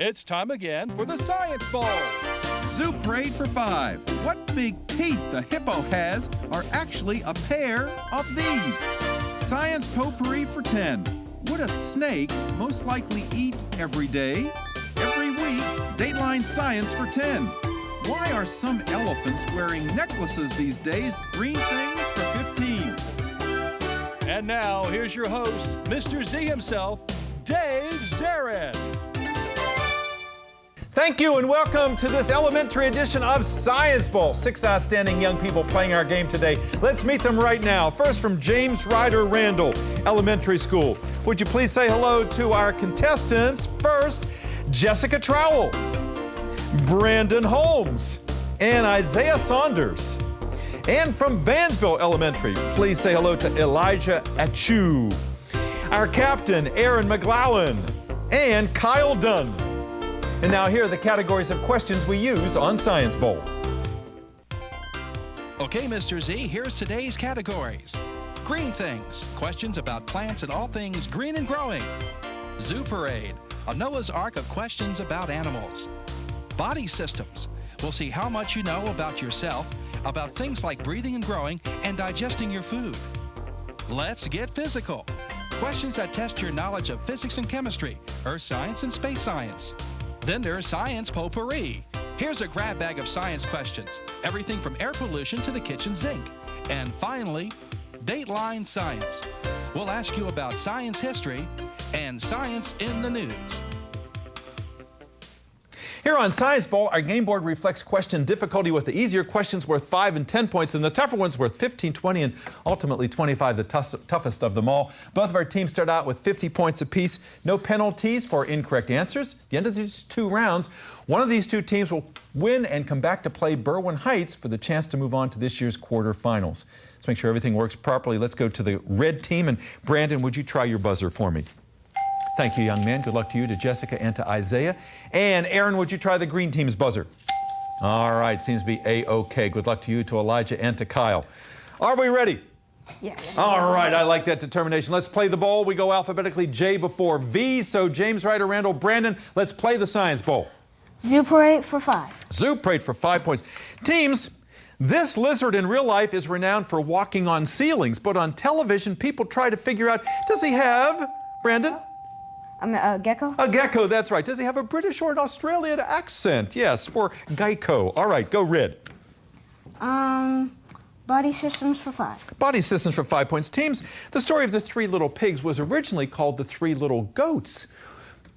It's time again for the Science Bowl. Zoo Parade for 5. What big teeth the hippo has are actually a pair of these. Science Potpourri for 10. Would a snake most likely eat every day? Every week, Dateline Science for 10. Why are some elephants wearing necklaces these days? Green things for 15. And now, here's your host, Mr. Z himself, Dave Zarin. Thank you and welcome to this elementary edition of Science Bowl. 6 outstanding young people playing our game today. Let's meet them right now. First from James Ryder Randall Elementary School. Would you please say hello to our contestants? First, Jessica Trowell, Brandon Holmes, and Isaiah Saunders. And from Vansville Elementary, please say hello to Elijah Achu, our captain, Aaron McGlowan, and Kyle Dunn. And now here are the categories of questions we use on Science Bowl. Okay, Mr. Z, here's today's categories. Green things, questions about plants and all things green and growing. Zoo Parade, a Noah's Ark of questions about animals. Body systems, we'll see how much you know about yourself, about things like breathing and growing and digesting your food. Let's get physical. Questions that test your knowledge of physics and chemistry, earth science and space science. Then there's Science Potpourri. Here's a grab bag of science questions, everything from air pollution to the kitchen sink. And finally, Dateline Science. We'll ask you about science history and science in the news. Here on Science Bowl, our game board reflects question difficulty, with the easier questions worth 5 and 10 points and the tougher ones worth 15, 20, and ultimately 25, the toughest of them all. Both of our teams start out with 50 points apiece. No penalties for incorrect answers. At the end of these 2 rounds, one of these 2 teams will win and come back to play Berwyn Heights for the chance to move on to this year's quarterfinals. Let's make sure everything works properly. Let's go to the red team. And Brandon, would you try your buzzer for me? Thank you, young man. Good luck to you, to Jessica, and to Isaiah. And Aaron, would you try the green team's buzzer? All right, seems to be A-OK. Good luck to you, to Elijah, and to Kyle. Are we ready? Yes. All right, I like that determination. Let's play the bowl. We go alphabetically J before V. So James, Ryder, Randall, Brandon, let's play the Science Bowl. Zoo Parade for 5. Zoo Parade for 5 points. Teams, this lizard in real life is renowned for walking on ceilings, but on television, people try to figure out, does he have, Brandon? A gecko? A gecko, that's right. Does he have a British or an Australian accent? Yes, for Geico. All right, go red. Body systems for 5. Body systems for 5 points. Teams, the story of the 3 little pigs was originally called the 3 little goats.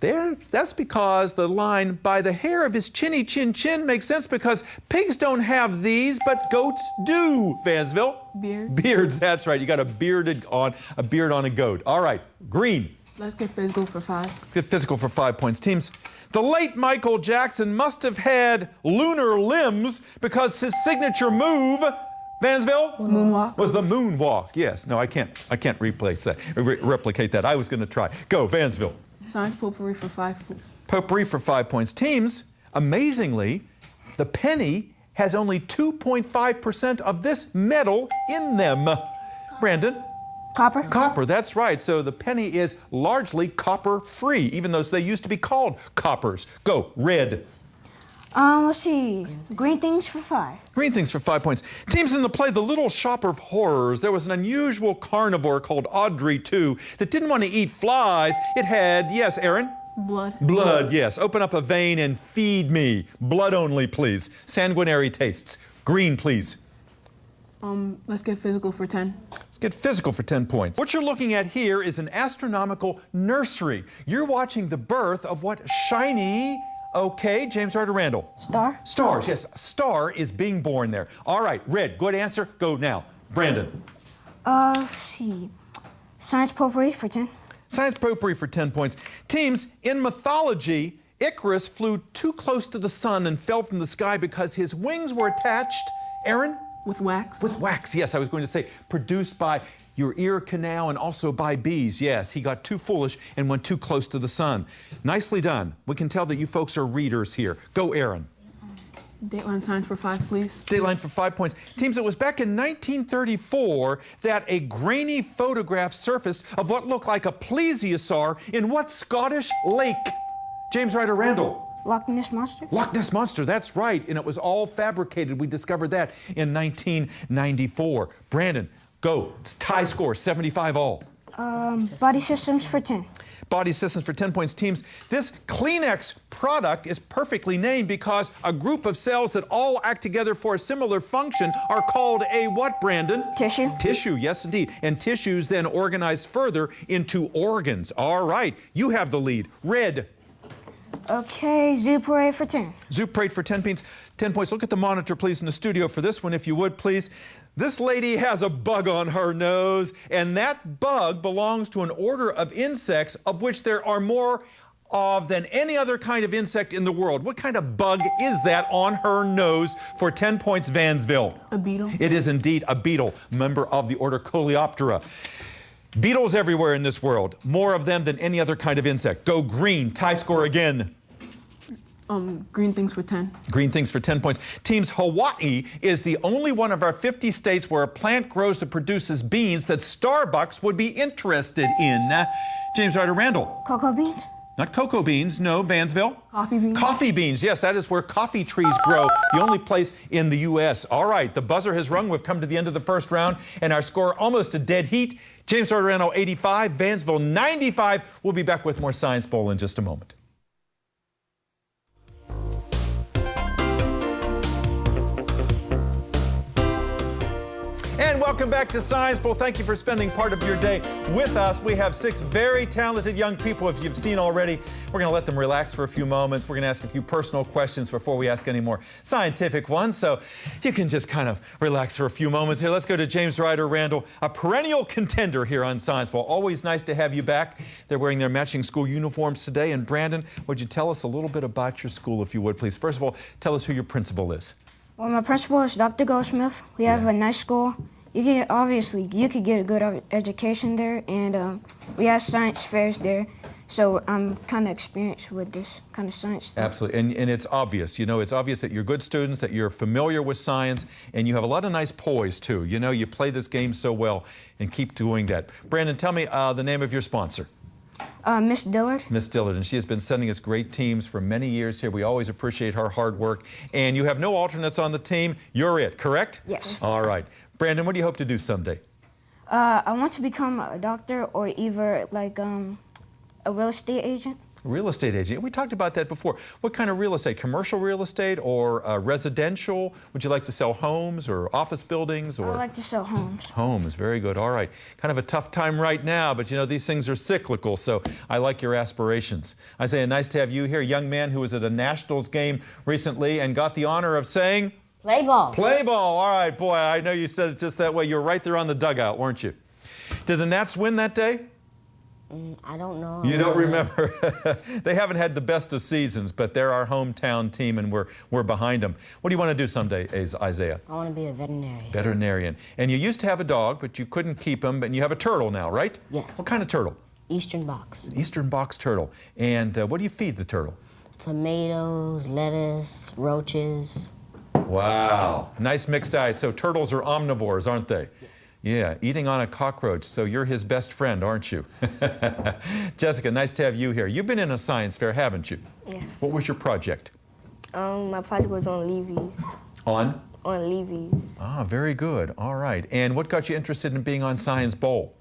That's because the line, by the hair of his chinny chin chin, makes sense because pigs don't have these, but goats do, Vansville. Beards. Beards, that's right. You got a beard on a goat. All right, green. Let's get physical for 5. Let's get physical for 5 points. Teams, the late Michael Jackson must have had lunar limbs because his signature move, Vansville? Moonwalk. Was the moonwalk. Yes. No, I can't replicate that. I was going to try. Go, Vansville. Science Potpourri for 5. Potpourri for 5 points. Teams, amazingly, the penny has only 2.5% of this metal in them. Brandon? Copper? Copper, that's right. So the penny is largely copper-free, even though they used to be called coppers. Go, red. Let's see. Green things for 5. Green things for 5 points. Teams in the play The Little Shop of Horrors. There was an unusual carnivore called Audrey 2 that didn't want to eat flies. It had, yes, Aaron? Blood. Blood, yes. Open up a vein and feed me. Blood only, please. Sanguinary tastes. Green, please. Let's get physical for 10. Let's get physical for 10 points. What you're looking at here is an astronomical nursery. You're watching the birth of what shiny, okay, James Ryder Randall? Star? Stars, yes. A star is being born there. All right, red, good answer. Go now. Brandon. Let's see. Science Potpourri for 10. Science Potpourri for 10 points. Teams, in mythology, Icarus flew too close to the sun and fell from the sky because his wings were attached, Aaron? With wax. With wax, yes. I was going to say produced by your ear canal and also by bees. Yes, he got too foolish and went too close to the sun. Nicely done. We can tell that you folks are readers here. Go, Aaron. Dateline Science for 5, please. Dateline for 5 points. Teams, it was back in 1934 that a grainy photograph surfaced of what looked like a plesiosaur in what Scottish lake? James Ryder, Randall. Loch Ness Monster. Loch Ness Monster, that's right. And it was all fabricated. We discovered that in 1994. Brandon, go. It's tie score, 75 all. Body Systems for 10. Body Systems for 10 points. Teams, this Kleenex product is perfectly named because a group of cells that all act together for a similar function are called a what, Brandon? Tissue. Tissue, yes indeed. And tissues then organize further into organs. All right, you have the lead. Red. Okay, Zoo Parade for 10. Zoo Parade for 10 points. 10 points. Look at the monitor, please, in the studio for this one, if you would, please. This lady has a bug on her nose, and that bug belongs to an order of insects of which there are more of than any other kind of insect in the world. What kind of bug is that on her nose for 10 points, Vansville? A beetle. It is indeed a beetle, member of the order Coleoptera. Beetles everywhere in this world, more of them than any other kind of insect. Go green, tie score again. Green things for 10. Green things for 10 points. Teams, Hawaii is the only one of our 50 states where a plant grows that produces beans that Starbucks would be interested in. James Ryder, Randall. Cocoa beans. Not cocoa beans, no, Vansville. Coffee beans. Coffee beans, yes, that is where coffee trees grow, the only place in the U.S. All right, the buzzer has rung. We've come to the end of the first round, and our score almost a dead heat. James Ryder, Randall, 85, Vansville, 95. We'll be back with more Science Bowl in just a moment. And welcome back to Science Bowl. Thank you for spending part of your day with us. We have 6 very talented young people, if you've seen already. We're going to let them relax for a few moments. We're going to ask a few personal questions before we ask any more scientific ones. So you can just kind of relax for a few moments here. Let's go to James Ryder, Randall, a perennial contender here on Science Bowl. Always nice to have you back. They're wearing their matching school uniforms today. And Brandon, would you tell us a little bit about your school, if you would, please? First of all, tell us who your principal is. Well, my principal is Dr. Goldsmith. We have a nice school. You could get a good education there, and we have science fairs there. So I'm kind of experienced with this kind of science stuff. Absolutely, and it's obvious. You know, it's obvious that you're good students, that you're familiar with science, and you have a lot of nice poise too. You know, you play this game so well, and keep doing that. Brandon, tell me the name of your sponsor. Miss Dillard. Miss Dillard, and she has been sending us great teams for many years here. We always appreciate her hard work. And you have no alternates on the team. You're it, correct? Yes. All right. Brandon, what do you hope to do someday? I want to become a doctor or either like a real estate agent. Real estate agent. We talked about that before. What kind of real estate? Commercial real estate or residential? Would you like to sell homes or office buildings? Or I like to sell homes. Homes, very good. All right. Kind of a tough time right now, but you know, these things are cyclical, so I like your aspirations. Isaiah, nice to have you here. Young man who was at a Nationals game recently and got the honor of saying? Play ball. Play ball. All right, boy, I know you said it just that way. You were right there on the dugout, weren't you? Did the Nats win that day? I don't know. You don't remember? They haven't had the best of seasons, but they're our hometown team, and we're behind them. What do you want to do someday, Isaiah? I want to be a veterinarian. Veterinarian. And you used to have a dog, but you couldn't keep him, and you have a turtle now, right? Yes. What kind of turtle? Eastern box. Eastern box turtle. And what do you feed the turtle? Tomatoes, lettuce, roaches. Wow. Nice mixed diet. So turtles are omnivores, aren't they? Yes. Yeah, eating on a cockroach, so you're his best friend, aren't you? Jessica, nice to have you here. You've been in a science fair, haven't you? Yes. What was your project? My project was on levees. On? On levees. Ah, very good. All right. And what got you interested in being on Science Bowl?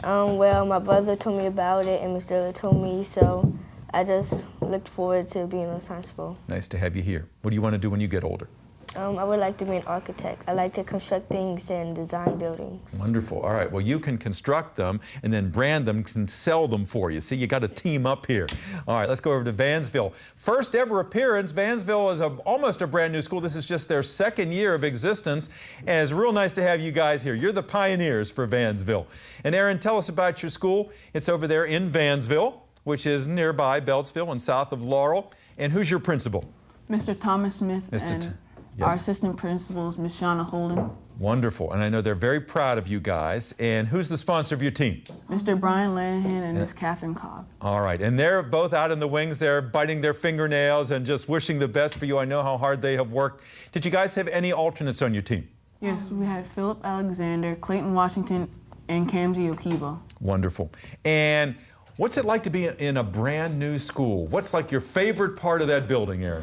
Well, my brother told me about it, and Miss Dillard told me, so I just looked forward to being on Science Bowl. Nice to have you here. What do you want to do when you get older? I would like to be an architect. I like to construct things and design buildings. Wonderful. All right. Well, you can construct them, and then Brandon can sell them for you. See, you got a team up here. All right. Let's go over to Vansville. First ever appearance. Vansville is almost a brand new school. This is just their second year of existence, and it's real nice to have you guys here. You're the pioneers for Vansville. And Aaron, tell us about your school. It's over there in Vansville, which is nearby Beltsville and south of Laurel. And who's your principal? Mr. Thomas Smith and our assistant principals, Miss Shauna Holden. Wonderful. And I know they're very proud of you guys. And who's the sponsor of your team? Mr. Brian Lanahan and Miss Catherine Cobb. All right. And they're both out in the wings. They're biting their fingernails and just wishing the best for you. I know how hard they have worked. Did you guys have any alternates on your team? Yes, we had Philip Alexander, Clayton Washington, and Kamzi Okibo. Wonderful. And What's it like to be in a brand new school? What's like your favorite part of that building, Aaron?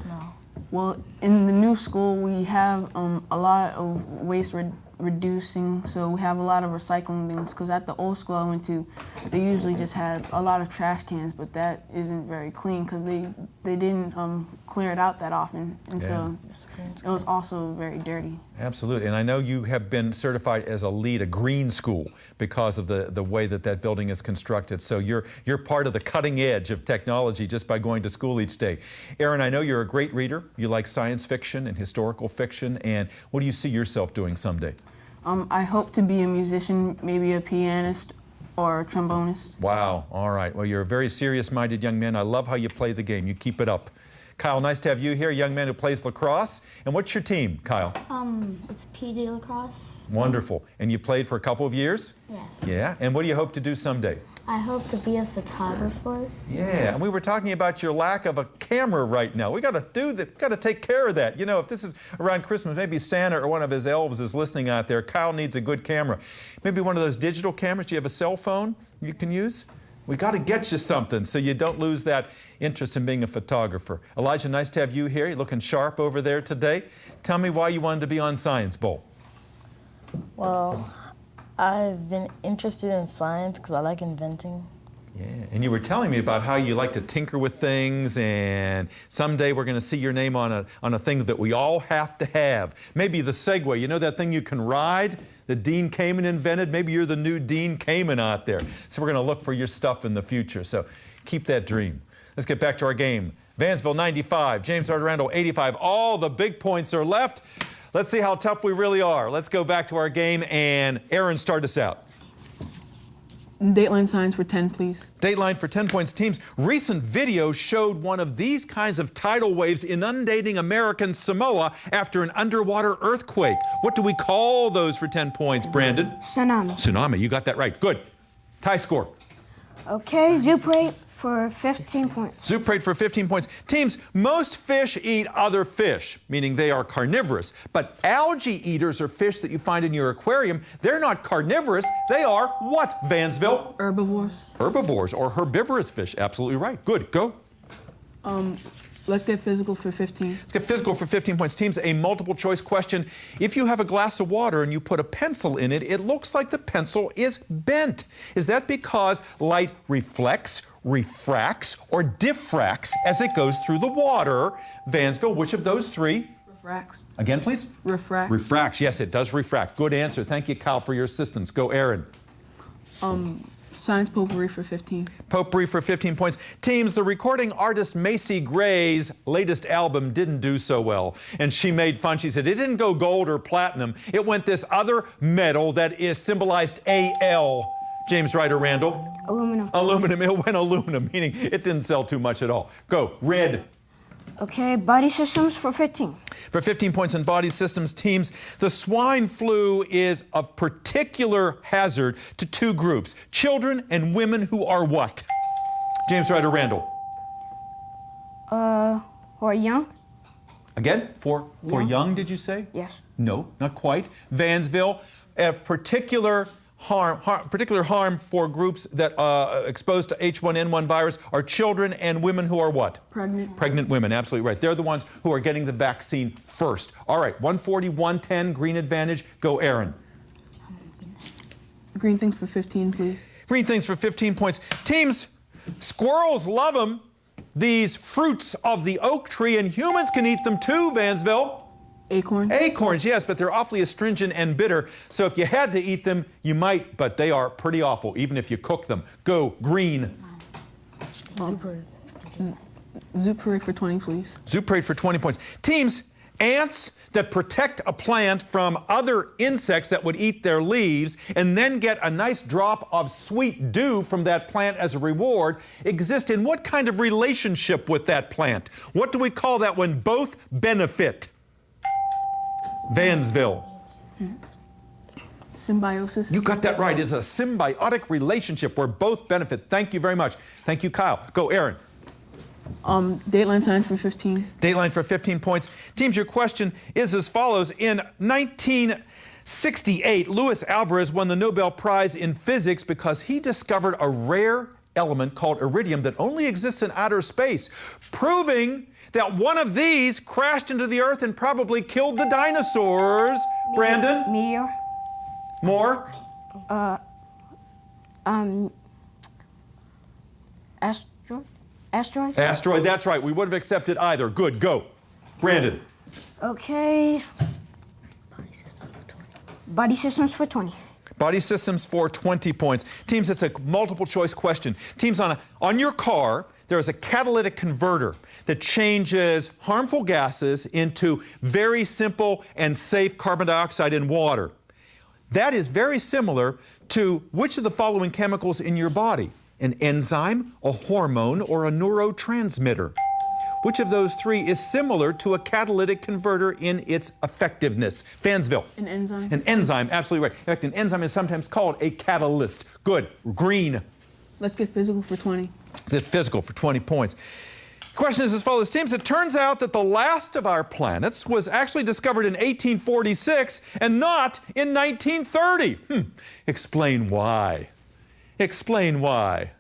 Well, in the new school, we have a lot of waste reducing, so we have a lot of recycling things, because at the old school I went to, they usually just had a lot of trash cans, but that isn't very clean because they didn't clear it out that often, and so it was also very dirty. Absolutely, and I know you have been certified as a LEED, a green school, because of the way that building is constructed. So you're part of the cutting edge of technology just by going to school each day. Aaron, I know you're a great reader. You like science fiction and historical fiction, and what do you see yourself doing someday? I hope to be a musician, maybe a pianist or a trombonist. Wow, all right. Well, you're a very serious-minded young man. I love how you play the game. You keep it up. Kyle, nice to have you here, a young man who plays lacrosse. And what's your team, Kyle? It's PG lacrosse. Wonderful. And you played for a couple of years? Yes. Yeah. And what do you hope to do someday? I hope to be a photographer. Yeah. And we were talking about your lack of a camera right now. We got to do that. Got to take care of that. You know, if this is around Christmas, maybe Santa or one of his elves is listening out there. Kyle needs a good camera. Maybe one of those digital cameras. Do you have a cell phone you can use? We got to get you something so you don't lose that interest in being a photographer. Elijah, nice to have you here. You're looking sharp over there today. Tell me why you wanted to be on Science Bowl. Well, I've been interested in science because I like inventing. Yeah, and you were telling me about how you like to tinker with things, and someday we're going to see your name on a thing that we all have to have. Maybe the Segway, you know that thing you can ride that Dean Kamen invented? Maybe you're the new Dean Kamen out there. So we're going to look for your stuff in the future. So keep that dream. Let's get back to our game. Vansville 95, James Ryder Randall 85. All the big points are left. Let's see how tough we really are. Let's go back to our game, and Aaron, start us out. Dateline science for 10, please. Dateline for 10 points. Teams, recent video showed one of these kinds of tidal waves inundating American Samoa after an underwater earthquake. What do we call those for 10 points, Brandon? Tsunami. Tsunami, you got that right. Good. Tie score. Okay, Zoop rate for 15 points. Zoop rate for 15 points. Teams, most fish eat other fish, meaning they are carnivorous. But algae eaters are fish that you find in your aquarium. They're not carnivorous. They are what, Vansville? Herbivores. Herbivores or herbivorous fish. Absolutely right. Good. Go. Let's get physical for 15. Let's get physical for 15 points. Teams, a multiple choice question. If you have a glass of water and you put a pencil in it, it looks like the pencil is bent. Is that because light reflects, refracts, or diffracts as it goes through the water? Vansville, which of those three? Refracts. Again, please? Refract. Refracts. Yes, it does refract. Good answer. Thank you, Kyle, for your assistance. Go, Aaron. Science potpourri for 15. Potpourri for 15 points. Teams, the recording artist Macy Gray's latest album didn't do so well. And she made fun. She said it didn't go gold or platinum. It went this other metal that is symbolized AL. James Ryder Randall. Aluminum. Aluminum. It went aluminum, meaning it didn't sell too much at all. Go. Red. Okay, body systems for 15. For 15 points in body systems. Teams, the swine flu is of particular hazard to two groups, children and women who are what? James Ryder Randall. Who are young? Again, for young, did you say? Yes. No, not quite. Vansville, particular harm for groups that exposed to H1N1 virus are children and women who are what? Pregnant. Pregnant women, absolutely right. They're the ones who are getting the vaccine first. All right, 140, 110, green advantage. Go, Aaron. Green things for 15, please. Green things for 15 points. Teams, squirrels love them. These fruits of the oak tree, and humans can eat them too, Vansville. Acorns? Acorns, yes, but they're awfully astringent and bitter. So if you had to eat them, you might, but they are pretty awful, even if you cook them. Go, green. Zoop rate for 20, please. Zoop rate for 20 points. Teams, ants that protect a plant from other insects that would eat their leaves and then get a nice drop of sweet dew from that plant as a reward exist in what kind of relationship with that plant? What do we call that when both benefit? Vansville. Symbiosis. You got that right. It's a symbiotic relationship where both benefit. Thank you very much. Thank you, Kyle. Go, Aaron. Dateline science for 15. Dateline for 15 points. Teams, your question is as follows. In 1968, Luis Alvarez won the Nobel Prize in Physics because he discovered a rare element called iridium that only exists in outer space, proving that one of these crashed into the Earth and probably killed the dinosaurs. Brandon? Meteor. More? Asteroid? Asteroid, that's right. We would have accepted either. Good, go. Brandon? Okay. Body systems for 20. Body systems for 20 points. Teams, it's a multiple choice question. Teams, on your car, there is a catalytic converter that changes harmful gases into very simple and safe carbon dioxide and water. That is very similar to which of the following chemicals in your body? An enzyme, a hormone, or a neurotransmitter? Which of those three is similar to a catalytic converter in its effectiveness? Vansville. An enzyme. An enzyme, absolutely right. In fact, an enzyme is sometimes called a catalyst. Good. Green. Let's get physical for 20. Is it physical for 20 points? The question is as follows. Teams, it turns out that the last of our planets was actually discovered in 1846 and not in 1930. Explain why. Explain why.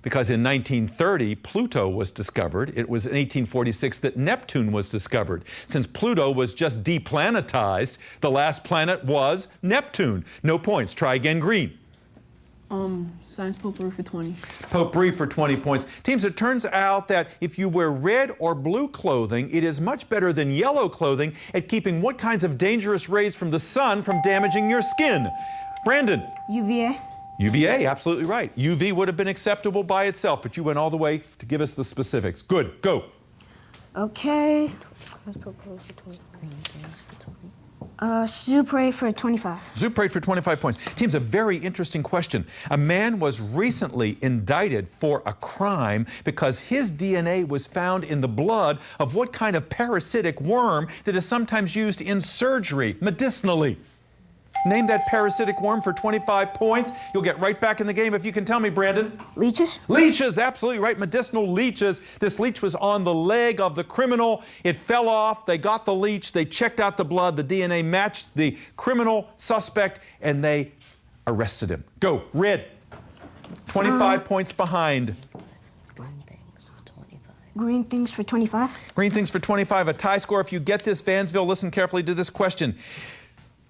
Because in 1930, Pluto was discovered. It was in 1846 that Neptune was discovered. Since Pluto was just deplanetized, the last planet was Neptune. No points. Try again, green. Science potpourri for 20. Potpourri for 20 points. Teams, it turns out that if you wear red or blue clothing, it is much better than yellow clothing at keeping what kinds of dangerous rays from the sun from damaging your skin? Brandon. UVA. UVA, absolutely right. UV would have been acceptable by itself, but you went all the way to give us the specifics. Good, go. Okay. Zoo parade for 25. Zoo parade for 25 points. Teams, a very interesting question. A man was recently indicted for a crime because his DNA was found in the blood of what kind of parasitic worm that is sometimes used in surgery, medicinally. Name that parasitic worm for 25 points. You'll get right back in the game if you can tell me, Brandon. Leeches? Leeches, absolutely right. Medicinal leeches. This leech was on the leg of the criminal. It fell off. They got the leech. They checked out the blood. The DNA matched the criminal suspect, and they arrested him. Go, red. 25 points behind. Green things for 25. Green things for 25. A tie score. If you get this, Vansville, listen carefully to this question.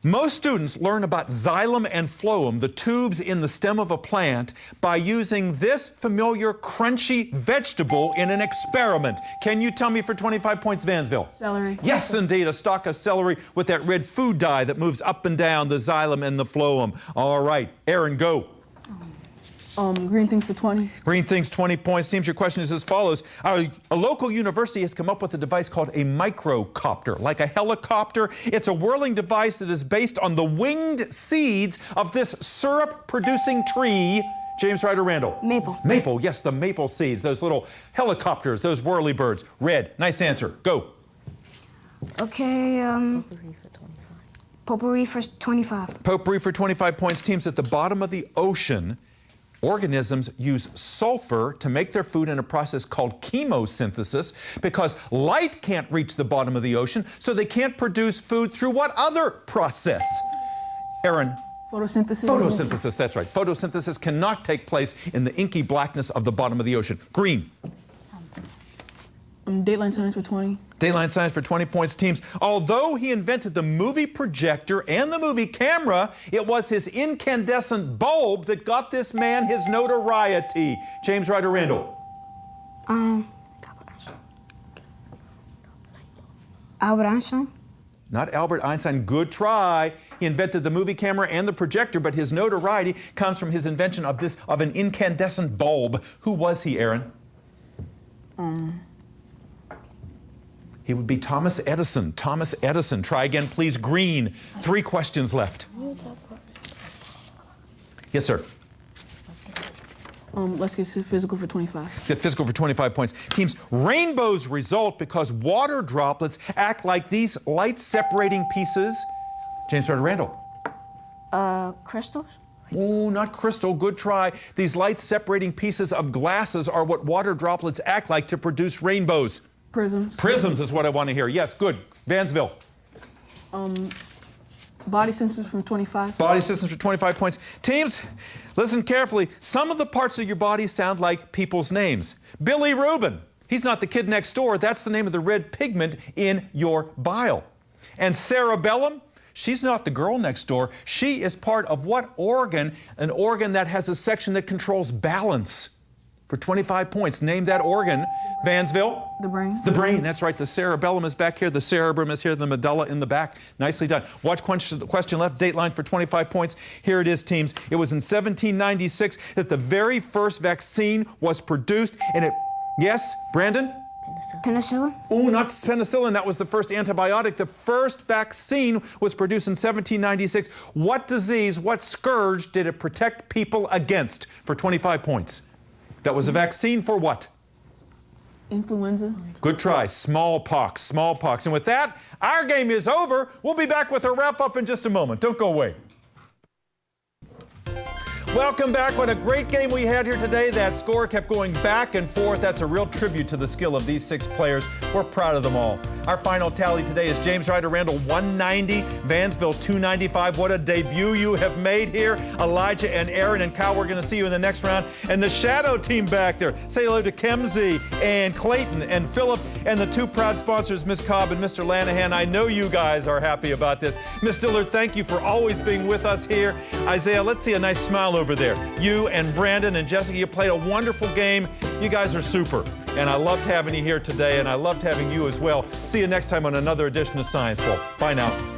Most students learn about xylem and phloem, the tubes in the stem of a plant, by using this familiar crunchy vegetable in an experiment. Can you tell me for 25 points, Vansville? Celery. Yes, indeed, a stalk of celery with that red food dye that moves up and down the xylem and the phloem. All right, Aaron, go. Green things for 20. Green things, 20 points. Teams, your question is as follows. A local university has come up with a device called a microcopter, like a helicopter. It's a whirling device that is based on the winged seeds of this syrup-producing tree. James, Ryder, Randall. Maple. Maple, yes, the maple seeds, those little helicopters, those whirly birds. Red, nice answer. Go. Okay, potpourri for 25. Potpourri for 25 points. Teams, at the bottom of the ocean, organisms use sulfur to make their food in a process called chemosynthesis because light can't reach the bottom of the ocean, so they can't produce food through what other process? Aaron? Photosynthesis. Photosynthesis, that's right. Photosynthesis cannot take place in the inky blackness of the bottom of the ocean. Green. Dateline science for 20. Dateline science for 20 points. Teams, although he invented the movie projector and the movie camera, it was his incandescent bulb that got this man his notoriety. James, Ryder, Randall. Albert Einstein? Not Albert Einstein. Good try. He invented the movie camera and the projector, but his notoriety comes from his invention of an incandescent bulb. Who was he, Aaron? He would be Thomas Edison. Thomas Edison. Try again, please. Green. 3 questions left. Yes, sir. Let's get physical for 25. Get physical for 25 points. Teams, rainbows result because water droplets act like these light-separating pieces. James, Ryder, Randall. Crystals? Oh, not crystal. Good try. These light-separating pieces of glasses are what water droplets act like to produce rainbows. Prisms. Prisms is what I want to hear. Yes, good. Vansville. Body systems from 25. Body systems for 25 points. Teams, listen carefully. Some of the parts of your body sound like people's names. Billy Rubin, he's not the kid next door. That's the name of the red pigment in your bile. And cerebellum, she's not the girl next door. She is part of what organ? An organ that has a section that controls balance. For 25 points, name that organ. Vansville? The brain. The brain, that's right. The cerebellum is back here. The cerebrum is here. The medulla in the back. Nicely done. What question left? Dateline for 25 points. Here it is, teams. It was in 1796 that the very first vaccine was produced. And it, yes, Brandon? Penicillin? Oh, not penicillin. That was the first antibiotic. The first vaccine was produced in 1796. What disease, what scourge did it protect people against for 25 points? That was a vaccine for what? Influenza. Good try. Smallpox. Smallpox. And with that, our game is over. We'll be back with a wrap-up in just a moment. Don't go away. Welcome back. What a great game we had here today. That score kept going back and forth. That's a real tribute to the skill of these 6 players. We're proud of them all. Our final tally today is James Ryder, Randall 190, Vansville 295. What a debut you have made here. Elijah and Aaron and Kyle, we're going to see you in the next round. And the Shadow team back there. Say hello to Kemsey and Clayton and Philip and the 2 proud sponsors, Miss Cobb and Mr. Lanahan. I know you guys are happy about this. Miss Dillard, thank you for always being with us here. Isaiah, let's see a nice smile over there. You and Brandon and Jessica, you played a wonderful game. You guys are super. And I loved having you here today, and I loved having you as well. See you next time on another edition of Science Bowl. Bye now.